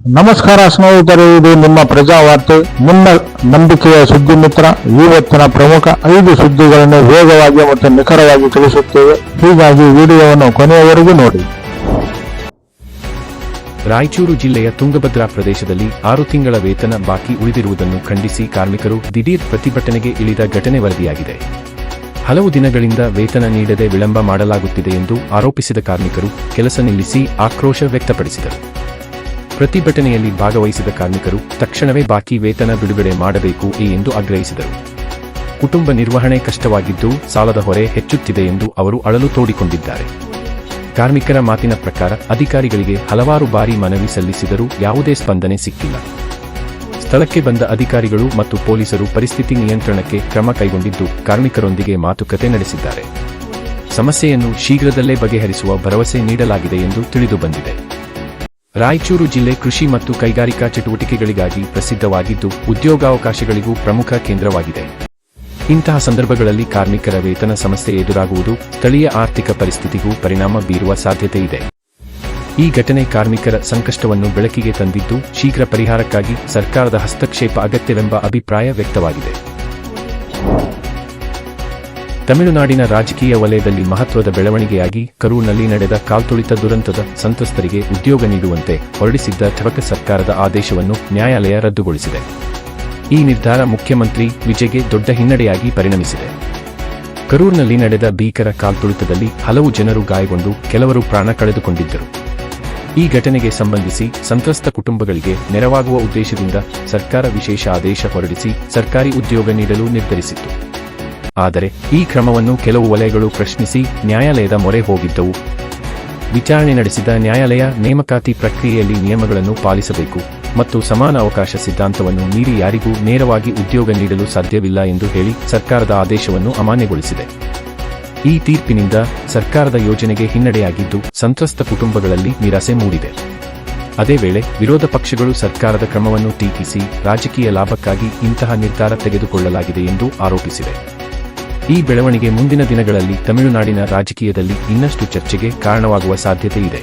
ನಮಸ್ಕಾರ ಸ್ನೇಹಿತರೆ, ಇದು ನಿಮ್ಮ ಪ್ರಜಾವಾರ್ತೆ, ನಿಮ್ಮ ನಂಬಿಕೆಯ ಸುದ್ದಿ ಮಿತ್ರ. ಇವತ್ತಿನ ಪ್ರಮುಖ 5 ಸುದ್ದಿಗಳನ್ನು ವೇಗವಾಗಿ ಮತ್ತು ನಿಖರವಾಗಿ ತಿಳಿಸುತ್ತೇವೆ. ಹೀಗಾಗಿ ವಿಡಿಯೋವನ್ನು ಕೊನೆಯವರೆಗೂ ನೋಡಿ. ರಾಯಚೂರು ಜಿಲ್ಲೆಯ ತುಂಗಭದ್ರಾ ಪ್ರದೇಶದಲ್ಲಿ 6 ತಿಂಗಳ ವೇತನ ಬಾಕಿ ಉಳಿದಿರುವುದನ್ನು ಖಂಡಿಸಿ ಕಾರ್ಮಿಕರು ದಿಢೀರ್ ಪ್ರತಿಭಟನೆಗೆ ಇಳಿದ ಘಟನೆ ವರದಿಯಾಗಿದೆ. ಹಲವು ದಿನಗಳಿಂದ ವೇತನ ನೀಡದೆ ವಿಳಂಬ ಮಾಡಲಾಗುತ್ತಿದೆ ಎಂದು ಆರೋಪಿಸಿದ ಕಾರ್ಮಿಕರು ಕೆಲಸ ನಿಲ್ಲಿಸಿ ಆಕ್ರೋಶ ವ್ಯಕ್ತಪಡಿಸಿದರು. ಪ್ರತಿಭಟನೆಯಲ್ಲಿ ಭಾಗವಹಿಸಿದ ಕಾರ್ಮಿಕರು ತಕ್ಷಣವೇ ಬಾಕಿ ವೇತನ ಬಿಡುಗಡೆ ಮಾಡಬೇಕು ಎಂದು ಆಗ್ರಹಿಸಿದರು. ಕುಟುಂಬ ನಿರ್ವಹಣೆ ಕಷ್ಟವಾಗಿದ್ದು ಸಾಲದ ಹೊರೆ ಹೆಚ್ಚುತ್ತಿದೆ ಎಂದು ಅವರು ಅಳಲು ತೋಡಿಕೊಂಡಿದ್ದಾರೆ. ಕಾರ್ಮಿಕರ ಮಾತಿನ ಪ್ರಕಾರ ಅಧಿಕಾರಿಗಳಿಗೆ ಹಲವಾರು ಬಾರಿ ಮನವಿ ಸಲ್ಲಿಸಿದರೂ ಯಾವುದೇ ಸ್ಪಂದನೆ ಸಿಕ್ಕಿಲ್ಲ. ಸ್ಥಳಕ್ಕೆ ಬಂದ ಅಧಿಕಾರಿಗಳು ಮತ್ತು ಪೊಲೀಸರು ಪರಿಸ್ಥಿತಿ ನಿಯಂತ್ರಣಕ್ಕೆ ಕ್ರಮ ಕೈಗೊಂಡಿದ್ದು ಕಾರ್ಮಿಕರೊಂದಿಗೆ ಮಾತುಕತೆ ನಡೆಸಿದ್ದಾರೆ. ಸಮಸ್ಯೆಯನ್ನು ಶೀಘ್ರದಲ್ಲೇ ಬಗೆಹರಿಸುವ ಭರವಸೆ ನೀಡಲಾಗಿದೆ ಎಂದು ತಿಳಿದುಬಂದಿದೆ. ರಾಯಚೂರು ಜಿಲ್ಲೆ ಕೃಷಿ ಮತ್ತು ಕೈಗಾರಿಕಾ ಚಟುವಟಿಕೆಗಳಿಗಾಗಿ ಪ್ರಸಿದ್ಧವಾಗಿದ್ದು ಉದ್ಯೋಗಾವಕಾಶಗಳಿಗೂ ಪ್ರಮುಖ ಕೇಂದ್ರವಾಗಿದೆ. ಇಂತಹ ಸಂದರ್ಭಗಳಲ್ಲಿ ಕಾರ್ಮಿಕರ ವೇತನ ಸಮಸ್ಯೆ ಎದುರಾಗುವುದು ಸ್ಥಳೀಯ ಆರ್ಥಿಕ ಪರಿಸ್ಥಿತಿಗೂ ಪರಿಣಾಮ ಬೀರುವ ಸಾಧ್ಯತೆ ಇದೆ. ಈ ಘಟನೆ ಕಾರ್ಮಿಕರ ಸಂಕಷ್ಟವನ್ನು ಬೆಳಕಿಗೆ ತಂದಿದ್ದು ಶೀಘ್ರ ಪರಿಹಾರಕ್ಕಾಗಿ ಸರ್ಕಾರದ ಹಸ್ತಕ್ಷೇಪ ಅಗತ್ಯವೆಂಬ ಅಭಿಪ್ರಾಯ ವ್ಯಕ್ತವಾಗಿದೆ. ತಮಿಳುನಾಡಿನ ರಾಜಕೀಯ ವಲಯದಲ್ಲಿ ಮಹತ್ವದ ಬೆಳವಣಿಗೆಯಾಗಿ ಕರೂರ್ನಲ್ಲಿ ನಡೆದ ಕಾಲ್ತುಳಿತ ದುರಂತದ ಸಂತ್ರಸ್ತರಿಗೆ ಉದ್ಯೋಗ ನೀಡುವಂತೆ ಹೊರಡಿಸಿದ್ದ ಥವಕ ಸರ್ಕಾರದ ಆದೇಶವನ್ನು ನ್ಯಾಯಾಲಯ ರದ್ದುಗೊಳಿಸಿದೆ. ಈ ನಿರ್ಧಾರ ಮುಖ್ಯಮಂತ್ರಿ ವಿಜಯ್ಗೆ ದೊಡ್ಡ ಹಿನ್ನಡೆಯಾಗಿ ಪರಿಣಮಿಸಿದೆ. ಕರೂರ್ನಲ್ಲಿ ನಡೆದ ಭೀಕರ ಕಾಲ್ತುಳಿತದಲ್ಲಿ ಹಲವು ಜನರು ಗಾಯಗೊಂಡು ಕೆಲವರು ಪ್ರಾಣ ಕಳೆದುಕೊಂಡಿದ್ದರು. ಈ ಘಟನೆಗೆ ಸಂಬಂಧಿಸಿ ಸಂತ್ರಸ್ತ ಕುಟುಂಬಗಳಿಗೆ ನೆರವಾಗುವ ಉದ್ದೇಶದಿಂದ ಸರ್ಕಾರ ವಿಶೇಷ ಆದೇಶ ಹೊರಡಿಸಿ ಸರ್ಕಾರಿ ಉದ್ಯೋಗ ನೀಡಲು ನಿರ್ಧರಿಸಿತ್ತು. ಆದರೆ ಈ ಕ್ರಮವನ್ನು ಕೆಲವು ವಲಯಗಳು ಪ್ರಶ್ನಿಸಿ ನ್ಯಾಯಾಲಯದ ಮೊರೆ ಹೋಗಿದ್ದವು. ವಿಚಾರಣೆ ನಡೆಸಿದ ನ್ಯಾಯಾಲಯ ನೇಮಕಾತಿ ಪ್ರಕ್ರಿಯೆಯಲ್ಲಿ ನಿಯಮಗಳನ್ನು ಪಾಲಿಸಬೇಕು ಮತ್ತು ಸಮಾನ ಅವಕಾಶ ಸಿದ್ಧಾಂತವನ್ನು ಮೀರಿ ಯಾರಿಗೂ ನೇರವಾಗಿ ಉದ್ಯೋಗ ನೀಡಲು ಸಾಧ್ಯವಿಲ್ಲ ಎಂದು ಹೇಳಿ ಸರ್ಕಾರದ ಆದೇಶವನ್ನು ಅಮಾನ್ಯಗೊಳಿಸಿದೆ. ಈ ತೀರ್ಪಿನಿಂದ ಸರ್ಕಾರದ ಯೋಜನೆಗೆ ಹಿನ್ನಡೆಯಾಗಿದ್ದು ಸಂತ್ರಸ್ತ ಕುಟುಂಬಗಳಲ್ಲಿ ನಿರಾಸೆ ಮೂಡಿದೆ. ಅದೇ ವೇಳೆ ವಿರೋಧ ಪಕ್ಷಗಳು ಸರ್ಕಾರದ ಕ್ರಮವನ್ನು ಟೀಕಿಸಿ ರಾಜಕೀಯ ಲಾಭಕ್ಕಾಗಿ ಇಂತಹ ನಿರ್ಧಾರ ತೆಗೆದುಕೊಳ್ಳಲಾಗಿದೆ ಎಂದು ಆರೋಪಿಸಿವೆ. ಈ ಬೆಳವಣಿಗೆ ಮುಂದಿನ ದಿನಗಳಲ್ಲಿ ತಮಿಳುನಾಡಿನ ರಾಜಕೀಯದಲ್ಲಿ ಇನ್ನಷ್ಟು ಚರ್ಚೆಗೆ ಕಾರಣವಾಗುವ ಸಾಧ್ಯತೆ ಇದೆ.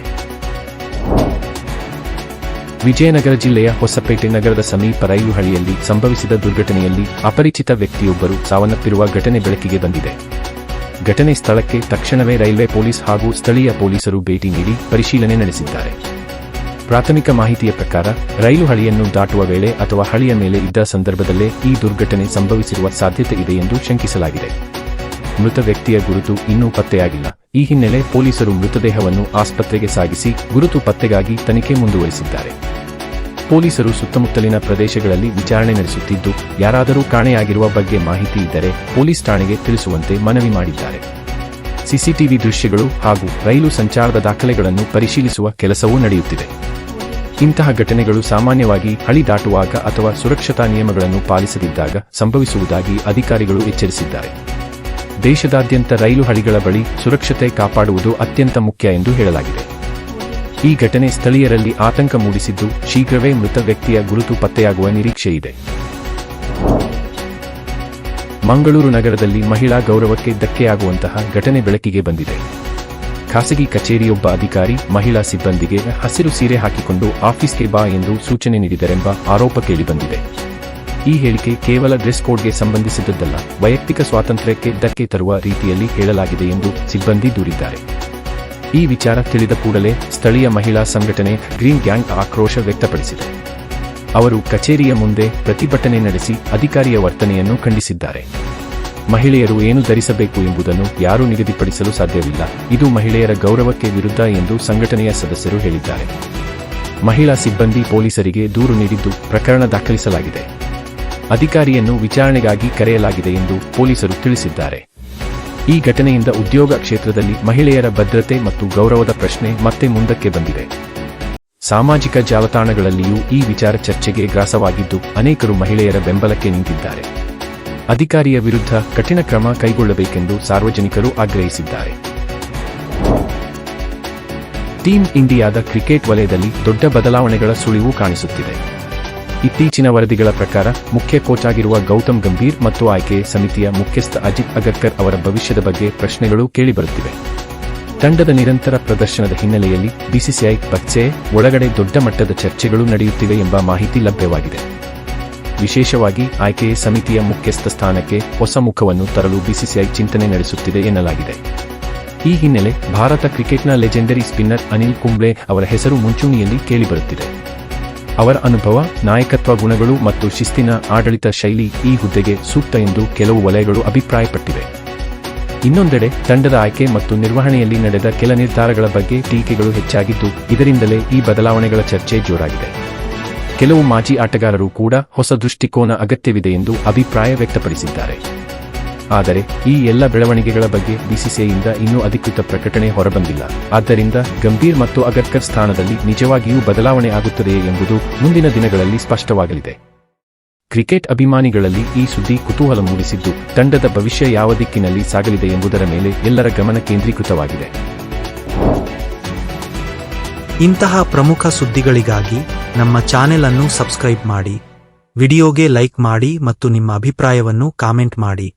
ವಿಜಯನಗರ ಜಿಲ್ಲೆಯ ಹೊಸಪೇಟೆ ನಗರದ ಸಮೀಪ ರೈಲು ಹಳಿಯಲ್ಲಿ ಸಂಭವಿಸಿದ ದುರ್ಘಟನೆಯಲ್ಲಿ ಅಪರಿಚಿತ ವ್ಯಕ್ತಿಯೊಬ್ಬರು ಸಾವನ್ನಪ್ಪಿರುವ ಘಟನೆ ಬೆಳಕಿಗೆ ಬಂದಿದೆ. ಘಟನೆ ಸ್ಥಳಕ್ಕೆ ತಕ್ಷಣವೇ ರೈಲ್ವೆ ಪೊಲೀಸ್ ಹಾಗೂ ಸ್ಥಳೀಯ ಪೊಲೀಸರು ಭೇಟಿ ನೀಡಿ ಪರಿಶೀಲನೆ ನಡೆಸಿದ್ದಾರೆ. ಪ್ರಾಥಮಿಕ ಮಾಹಿತಿಯ ಪ್ರಕಾರ ರೈಲು ಹಳಿಯನ್ನು ದಾಟುವ ವೇಳೆ ಅಥವಾ ಹಳಿಯ ಮೇಲೆ ಇದ್ದ ಸಂದರ್ಭದಲ್ಲೇ ಈ ದುರ್ಘಟನೆ ಸಂಭವಿಸಿರುವ ಸಾಧ್ಯತೆ ಇದೆ ಎಂದು ಶಂಕಿಸಲಾಗಿದೆ. ಮೃತ ವ್ಯಕ್ತಿಯ ಗುರುತು ಇನ್ನೂ ಪತ್ತೆಯಾಗಿಲ್ಲ. ಈ ಹಿನ್ನೆಲೆ ಪೊಲೀಸರು ಮೃತದೇಹವನ್ನು ಆಸ್ಪತ್ರೆಗೆ ಸಾಗಿಸಿ ಗುರುತು ಪತ್ತೆಗಾಗಿ ತನಿಖೆ ಮುಂದುವರಿಸಿದ್ದಾರೆ. ಪೊಲೀಸರು ಸುತ್ತಮುತ್ತಲಿನ ಪ್ರದೇಶಗಳಲ್ಲಿ ವಿಚಾರಣೆ ನಡೆಸುತ್ತಿದ್ದು ಯಾರಾದರೂ ಕಾಣೆಯಾಗಿರುವ ಬಗ್ಗೆ ಮಾಹಿತಿ ಇದ್ದರೆ ಪೊಲೀಸ್ ಠಾಣೆಗೆ ತಿಳಿಸುವಂತೆ ಮನವಿ ಮಾಡಿದ್ದಾರೆ. ಸಿಸಿಟಿವಿ ದೃಶ್ಯಗಳು ಹಾಗೂ ರೈಲು ಸಂಚಾರದ ದಾಖಲೆಗಳನ್ನು ಪರಿಶೀಲಿಸುವ ಕೆಲಸವೂ ನಡೆಯುತ್ತಿದೆ. ಇಂತಹ ಘಟನೆಗಳು ಸಾಮಾನ್ಯವಾಗಿ ಹಳಿ ದಾಟುವಾಗ ಅಥವಾ ಸುರಕ್ಷತಾ ನಿಯಮಗಳನ್ನು ಪಾಲಿಸದಿದ್ದಾಗ ಸಂಭವಿಸುವುದಾಗಿ ಅಧಿಕಾರಿಗಳು ಎಚ್ಚರಿಸಿದ್ದಾರೆ. ದೇಶದಾದ್ಯಂತ ರೈಲು ಹಳಿಗಳ ಬಳಿ ಸುರಕ್ಷತೆ ಕಾಪಾಡುವುದು ಅತ್ಯಂತ ಮುಖ್ಯ ಎಂದು ಹೇಳಲಾಗಿದೆ. ಈ ಘಟನೆ ಸ್ಥಳೀಯರಲ್ಲಿ ಆತಂಕ ಮೂಡಿಸಿದ್ದು ಶೀಘ್ರವೇ ಮೃತ ವ್ಯಕ್ತಿಯ ಗುರುತು ಪತ್ತೆಯಾಗುವ ನಿರೀಕ್ಷೆಯಿದೆ. ಮಂಗಳೂರು ನಗರದಲ್ಲಿ ಮಹಿಳಾ ಗೌರವಕ್ಕೆ ಧಕ್ಕೆಯಾಗುವಂತಹ ಘಟನೆ ಬೆಳಕಿಗೆ ಬಂದಿದೆ. ಖಾಸಗಿ ಕಚೇರಿಯೊಬ್ಬ ಅಧಿಕಾರಿ ಮಹಿಳಾ ಸಿಬ್ಬಂದಿಗೆ ಹಸಿರು ಸೀರೆ ಹಾಕಿಕೊಂಡು ಆಫೀಸ್ಗೆ ಬಾ ಎಂದು ಸೂಚನೆ ನೀಡಿದರೆಂಬ ಆರೋಪ ಕೇಳಿಬಂದಿದೆ. ಈ ಹೇಳಿಕೆ ಕೇವಲ ಡ್ರೆಸ್ ಕೋಡ್ಗೆ ಸಂಬಂಧಿಸಿದ್ದಲ್ಲ, ವೈಯಕ್ತಿಕ ಸ್ವಾತಂತ್ರ್ಯಕ್ಕೆ ಧಕ್ಕೆ ತರುವ ರೀತಿಯಲ್ಲಿ ಹೇಳಲಾಗಿದೆ ಎಂದು ಸಿಬ್ಬಂದಿ ದೂರಿದ್ದಾರೆ. ಈ ವಿಚಾರ ತಿಳಿದ ಕೂಡಲೇ ಸ್ಥಳೀಯ ಮಹಿಳಾ ಸಂಘಟನೆ ಗ್ರೀನ್ ಗ್ಯಾಂಗ್ ಆಕ್ರೋಶ ವ್ಯಕ್ತಪಡಿಸಿದೆ. ಅವರು ಕಚೇರಿಯ ಮುಂದೆ ಪ್ರತಿಭಟನೆ ನಡೆಸಿ ಅಧಿಕಾರಿಯ ವರ್ತನೆಯನ್ನು ಖಂಡಿಸಿದ್ದಾರೆ. ಮಹಿಳೆಯರು ಏನು ಧರಿಸಬೇಕು ಎಂಬುದನ್ನು ಯಾರೂ ನಿಗದಿಪಡಿಸಲು ಸಾಧ್ಯವಿಲ್ಲ, ಇದು ಮಹಿಳೆಯರ ಗೌರವಕ್ಕೆ ವಿರುದ್ಧ ಎಂದು ಸಂಘಟನೆಯ ಸದಸ್ಯರು ಹೇಳಿದ್ದಾರೆ. ಮಹಿಳಾ ಸಿಬ್ಬಂದಿ ಪೊಲೀಸರಿಗೆ ದೂರು ನೀಡಿದ್ದು ಪ್ರಕರಣ ದಾಖಲಿಸಲಾಗಿದೆ. ಅಧಿಕಾರಿಯನ್ನು ವಿಚಾರಣೆಗಾಗಿ ಕರೆಯಲಾಗಿದೆ ಎಂದು ಪೊಲೀಸರು ತಿಳಿಸಿದ್ದಾರೆ. ಈ ಘಟನೆಯಿಂದ ಉದ್ಯೋಗ ಕ್ಷೇತ್ರದಲ್ಲಿ ಮಹಿಳೆಯರ ಭದ್ರತೆ ಮತ್ತು ಗೌರವದ ಪ್ರಶ್ನೆ ಮತ್ತೆ ಮುಂದಕ್ಕೆ ಬಂದಿದೆ. ಸಾಮಾಜಿಕ ಜಾಲತಾಣಗಳಲ್ಲಿಯೂ ಈ ವಿಚಾರ ಚರ್ಚೆಗೆ ಗ್ರಾಸವಾಗಿದ್ದು ಅನೇಕರು ಮಹಿಳೆಯರ ಬೆಂಬಲಕ್ಕೆ ನಿಂತಿದ್ದಾರೆ. ಅಧಿಕಾರಿಯ ವಿರುದ್ಧ ಕಠಿಣ ಕ್ರಮ ಕೈಗೊಳ್ಳಬೇಕೆಂದು ಸಾರ್ವಜನಿಕರು ಆಗ್ರಹಿಸಿದ್ದಾರೆ. ಟೀಮ್ ಇಂಡಿಯಾದ ಕ್ರಿಕೆಟ್ ವಲಯದಲ್ಲಿ ದೊಡ್ಡ ಬದಲಾವಣೆಗಳ ಸುಳಿವು ಕಾಣಿಸುತ್ತಿದೆ. ಇತ್ತೀಚಿನ ವರದಿಗಳ ಪ್ರಕಾರ ಮುಖ್ಯ ಕೋಚ್ ಆಗಿರುವ ಗೌತಮ್ ಗಂಭೀರ್ ಮತ್ತು ಆಯ್ಕೆ ಸಮಿತಿಯ ಮುಖ್ಯಸ್ಥ ಅಜಿತ್ ಅಗರ್ಕರ್ ಅವರ ಭವಿಷ್ಯದ ಬಗ್ಗೆ ಪ್ರಶ್ನೆಗಳು ಕೇಳಿಬರುತ್ತಿವೆ. ತಂಡದ ನಿರಂತರ ಪ್ರದರ್ಶನದ ಹಿನ್ನೆಲೆಯಲ್ಲಿ ಬಿಸಿಸಿಐ ಪತ್ತೆ ಒಳಗಡೆ ದೊಡ್ಡ ಮಟ್ಟದ ಚರ್ಚೆಗಳು ನಡೆಯುತ್ತಿವೆ ಎಂಬ ಮಾಹಿತಿ ಲಭ್ಯವಾಗಿದೆ. ವಿಶೇಷವಾಗಿ ಆಯ್ಕೆ ಸಮಿತಿಯ ಮುಖ್ಯಸ್ಥ ಸ್ಥಾನಕ್ಕೆ ಹೊಸ ಮುಖವನ್ನು ತರಲು ಬಿಸಿಸಿಐ ಚಿಂತನೆ ನಡೆಸುತ್ತಿದೆ ಎನ್ನಲಾಗಿದೆ. ಈ ಹಿನ್ನೆಲೆ ಭಾರತ ಕ್ರಿಕೆಟ್ನ ಲೆಜೆಂಡರಿ ಸ್ಪಿನ್ನರ್ ಅನಿಲ್ ಕುಂಬ್ಳೆ ಅವರ ಹೆಸರು ಮುಂಚೂಣಿಯಲ್ಲಿ ಕೇಳಿಬರುತ್ತಿದೆ. ಅವರ ಅನುಭವ, ನಾಯಕತ್ವ ಗುಣಗಳು ಮತ್ತು ಶಿಸ್ತಿನ ಆಡಳಿತ ಶೈಲಿ ಈ ಹುದ್ದೆಗೆ ಸೂಕ್ತ ಎಂದು ಕೆಲವು ವಲಯಗಳು ಅಭಿಪ್ರಾಯಪಟ್ಟಿವೆ. ಇನ್ನೊಂದೆಡೆ ತಂಡದ ಆಯ್ಕೆ ಮತ್ತು ನಿರ್ವಹಣೆಯಲ್ಲಿ ನಡೆದ ಕೆಲ ನಿರ್ಧಾರಗಳ ಬಗ್ಗೆ ಟೀಕೆಗಳು ಹೆಚ್ಚಾಗಿದ್ದು, ಇದರಿಂದಲೇ ಈ ಬದಲಾವಣೆಗಳ ಚರ್ಚೆ ಜೋರಾಗಿದೆ. ಕೆಲವು ಮಾಜಿ ಆಟಗಾರರು ಕೂಡ ಹೊಸ ದೃಷ್ಟಿಕೋನ ಅಗತ್ಯವಿದೆ ಎಂದು ಅಭಿಪ್ರಾಯ ವ್ಯಕ್ತಪಡಿಸಿದ್ದಾರೆ. ಆದರೆ ಈ ಎಲ್ಲ ಬೆಳವಣಿಗೆಗಳ ಬಗ್ಗೆ ಬಿಸಿಸಿಐಯಿಂದ ಇನ್ನೂ ಅಧಿಕೃತ ಪ್ರಕಟಣೆ ಹೊರಬಂದಿಲ್ಲ. ಆದ್ದರಿಂದ ಗಂಭೀರ್ ಮತ್ತು ಅಗರ್ಕರ್ ಸ್ಥಾನದಲ್ಲಿ ನಿಜವಾಗಿಯೂ ಬದಲಾವಣೆ ಆಗುತ್ತದೆಯೇ ಎಂಬುದು ಮುಂದಿನ ದಿನಗಳಲ್ಲಿ ಸ್ಪಷ್ಟವಾಗಲಿದೆ. ಕ್ರಿಕೆಟ್ ಅಭಿಮಾನಿಗಳಲ್ಲಿ ಈ ಸುದ್ದಿ ಕುತೂಹಲ ಮೂಡಿಸಿದ್ದು, ತಂಡದ ಭವಿಷ್ಯ ಯಾವ ದಿಕ್ಕಿನಲ್ಲಿ ಸಾಗಲಿದೆ ಎಂಬುದರ ಮೇಲೆ ಎಲ್ಲರ ಗಮನ ಕೇಂದ್ರೀಕೃತವಾಗಿದೆ. ಇಂತಹ ಪ್ರಮುಖ ಸುದ್ದಿಗಳಿಗಾಗಿ ನಮ್ಮ ಚಾನೆಲ್ ಅನ್ನು ಸಬ್ಸ್ಕ್ರೈಬ್ ಮಾಡಿ, ವಿಡಿಯೋಗೆ ಲೈಕ್ ಮಾಡಿ ಮತ್ತು ನಿಮ್ಮ ಅಭಿಪ್ರಾಯವನ್ನು ಕಾಮೆಂಟ್ ಮಾಡಿ.